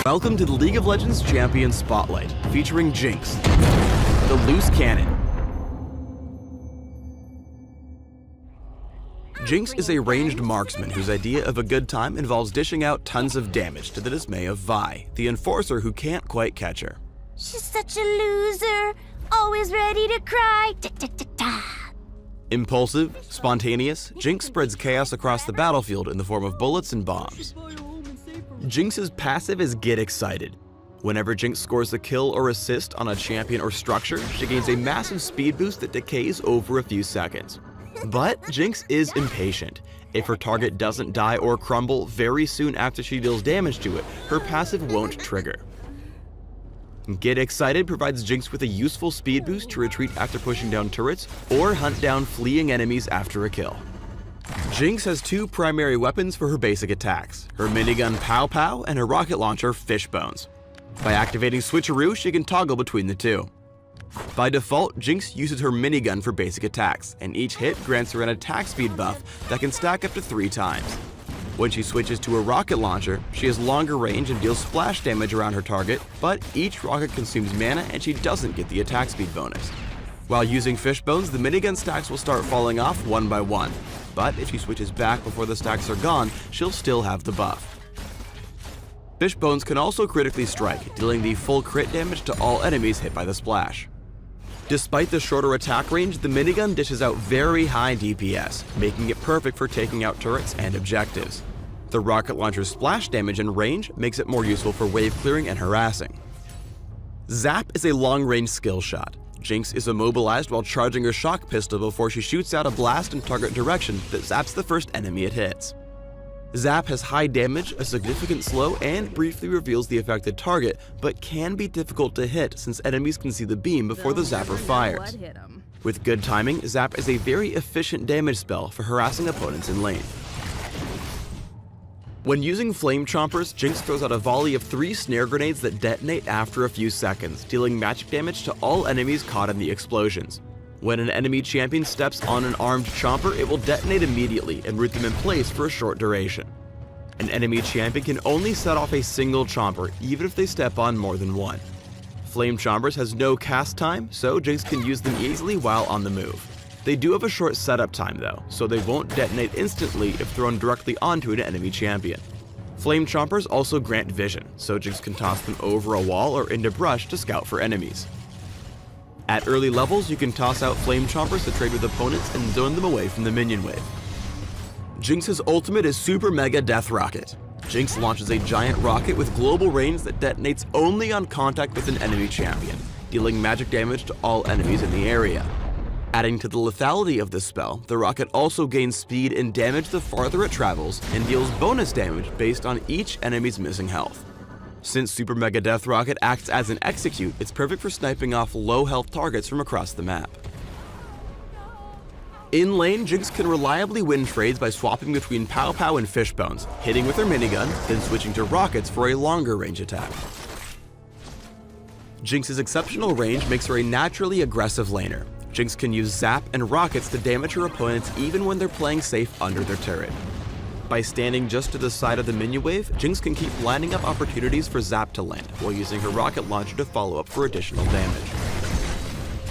Welcome to the League of Legends Champion Spotlight, featuring Jinx, the loose cannon. Jinx is a ranged marksman whose idea of a good time involves dishing out tons of damage to the dismay of Vi, the enforcer who can't quite catch her. She's such a loser, always ready to cry. Impulsive, spontaneous, Jinx spreads chaos across the battlefield in the form of bullets and bombs. Jinx's passive is Get Excited. Whenever Jinx scores a kill or assist on a champion or structure, she gains a massive speed boost that decays over a few seconds. But Jinx is impatient. If her target doesn't die or crumble very soon after she deals damage to it, her passive won't trigger. Get Excited provides Jinx with a useful speed boost to retreat after pushing down turrets or hunt down fleeing enemies after a kill. Jinx has two primary weapons for her basic attacks, her minigun Pow Pow and her rocket launcher Fishbones. By activating Switcheroo, she can toggle between the two. By default, Jinx uses her minigun for basic attacks, and each hit grants her an attack speed buff that can stack up to 3 times. When she switches to a rocket launcher, she has longer range and deals splash damage around her target, but each rocket consumes mana and she doesn't get the attack speed bonus. While using Fishbones, the minigun stacks will start falling off one by one, but if she switches back before the stacks are gone, she'll still have the buff. Fishbones can also critically strike, dealing the full crit damage to all enemies hit by the splash. Despite the shorter attack range, the minigun dishes out very high DPS, making it perfect for taking out turrets and objectives. The rocket launcher's splash damage and range makes it more useful for wave clearing and harassing. Zap is a long-range skill shot. Jinx is immobilized while charging her shock pistol before she shoots out a blast in target direction that zaps the first enemy it hits. Zap has high damage, a significant slow, and briefly reveals the affected target, but can be difficult to hit since enemies can see the beam before the zapper fires. With good timing, Zap is a very efficient damage spell for harassing opponents in lane. When using Flame Chompers, Jinx throws out a volley of 3 snare grenades that detonate after a few seconds, dealing magic damage to all enemies caught in the explosions. When an enemy champion steps on an armed chomper, it will detonate immediately and root them in place for a short duration. An enemy champion can only set off a single chomper, even if they step on more than one. Flame Chompers has no cast time, so Jinx can use them easily while on the move. They do have a short setup time though, so they won't detonate instantly if thrown directly onto an enemy champion. Flame Chompers also grant vision, so Jinx can toss them over a wall or into brush to scout for enemies. At early levels, you can toss out Flame Chompers to trade with opponents and zone them away from the minion wave. Jinx's ultimate is Super Mega Death Rocket. Jinx launches a giant rocket with global range that detonates only on contact with an enemy champion, dealing magic damage to all enemies in the area. Adding to the lethality of this spell, the rocket also gains speed and damage the farther it travels and deals bonus damage based on each enemy's missing health. Since Super Mega Death Rocket acts as an execute, it's perfect for sniping off low health targets from across the map. In lane, Jinx can reliably win trades by swapping between Pow Pow and Fishbones, hitting with her minigun, then switching to rockets for a longer range attack. Jinx's exceptional range makes her a naturally aggressive laner. Jinx can use Zap and rockets to damage her opponents even when they're playing safe under their turret. By standing just to the side of the minion wave, Jinx can keep lining up opportunities for Zap to land, while using her rocket launcher to follow up for additional damage.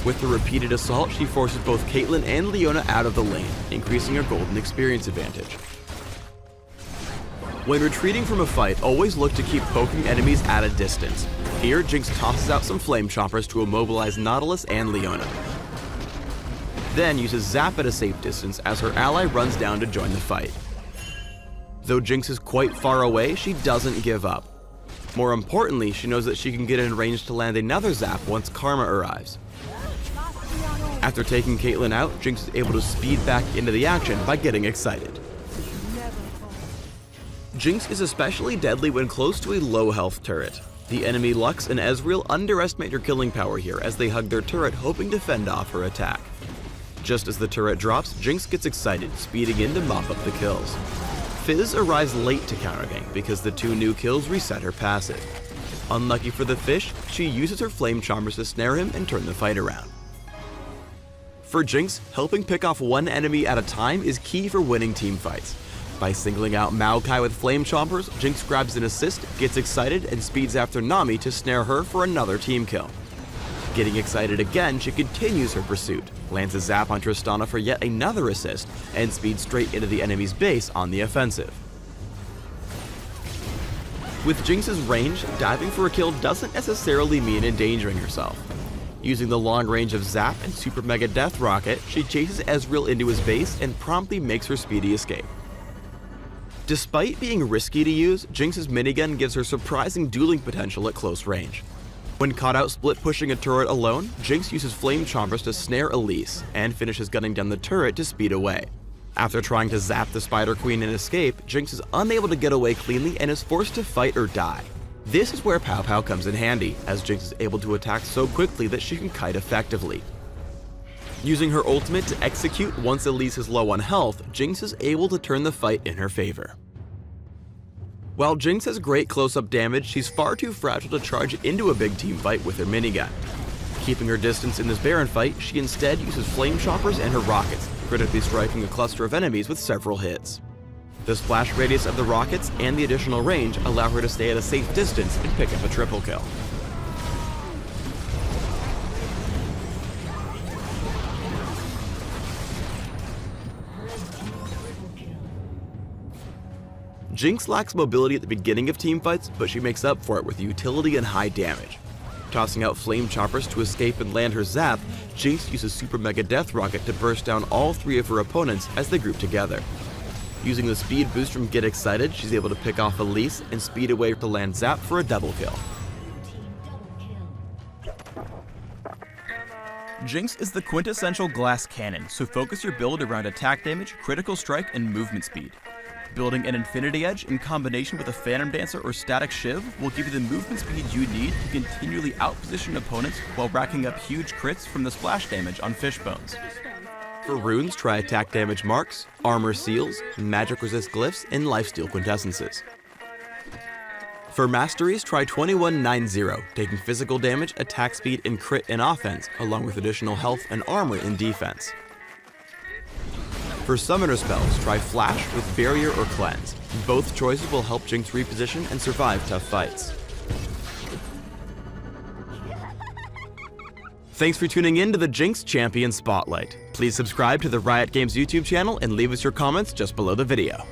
With the repeated assault, she forces both Caitlyn and Leona out of the lane, increasing her golden experience advantage. When retreating from a fight, always look to keep poking enemies at a distance. Here, Jinx tosses out some Flame Chompers to immobilize Nautilus and Leona. Then uses Zap at a safe distance as her ally runs down to join the fight. Though Jinx is quite far away, she doesn't give up. More importantly, she knows that she can get in range to land another Zap once Karma arrives. After taking Caitlyn out, Jinx is able to speed back into the action by getting excited. Jinx is especially deadly when close to a low health turret. The enemy Lux and Ezreal underestimate her killing power here as they hug their turret hoping to fend off her attack. Just as the turret drops, Jinx gets excited, speeding in to mop up the kills. Fizz arrives late to countergank because the 2 new kills reset her passive. Unlucky for the fish, she uses her Flame Chompers to snare him and turn the fight around. For Jinx, helping pick off one enemy at a time is key for winning teamfights. By singling out Maokai with Flame Chompers, Jinx grabs an assist, gets excited, and speeds after Nami to snare her for another team kill. Getting excited again, she continues her pursuit, lands a zap on Tristana for yet another assist, and speeds straight into the enemy's base on the offensive. With Jinx's range, diving for a kill doesn't necessarily mean endangering herself. Using the long range of Zap and Super Mega Death Rocket, she chases Ezreal into his base and promptly makes her speedy escape. Despite being risky to use, Jinx's minigun gives her surprising dueling potential at close range. When caught out split pushing a turret alone, Jinx uses Flame Chompers to snare Elise, and finishes gunning down the turret to speed away. After trying to zap the Spider Queen and escape, Jinx is unable to get away cleanly and is forced to fight or die. This is where Pow Pow comes in handy, as Jinx is able to attack so quickly that she can kite effectively. Using her ultimate to execute once Elise is low on health, Jinx is able to turn the fight in her favor. While Jinx has great close-up damage, she's far too fragile to charge into a big team fight with her minigun. Keeping her distance in this Baron fight, she instead uses Flame Choppers and her rockets, critically striking a cluster of enemies with several hits. The splash radius of the rockets and the additional range allow her to stay at a safe distance and pick up a triple kill. Jinx lacks mobility at the beginning of teamfights, but she makes up for it with utility and high damage. Tossing out Flame Choppers to escape and land her zap, Jinx uses Super Mega Death Rocket to burst down all three of her opponents as they group together. Using the speed boost from Get Excited, she's able to pick off Elise and speed away to land Zap for a double kill. Jinx is the quintessential glass cannon, so focus your build around attack damage, critical strike, and movement speed. Building an Infinity Edge in combination with a Phantom Dancer or Static Shiv will give you the movement speed you need to continually outposition opponents while racking up huge crits from the splash damage on Fishbones. For runes, try attack damage marks, armor seals, magic resist glyphs, and lifesteal quintessences. For masteries, try 2190, taking physical damage, attack speed, and crit in offense, along with additional health and armor in defense. For summoner spells, try Flash with Barrier or Cleanse. Both choices will help Jinx reposition and survive tough fights. Thanks for tuning in to the Jinx Champion Spotlight. Please subscribe to the Riot Games YouTube channel and leave us your comments just below the video.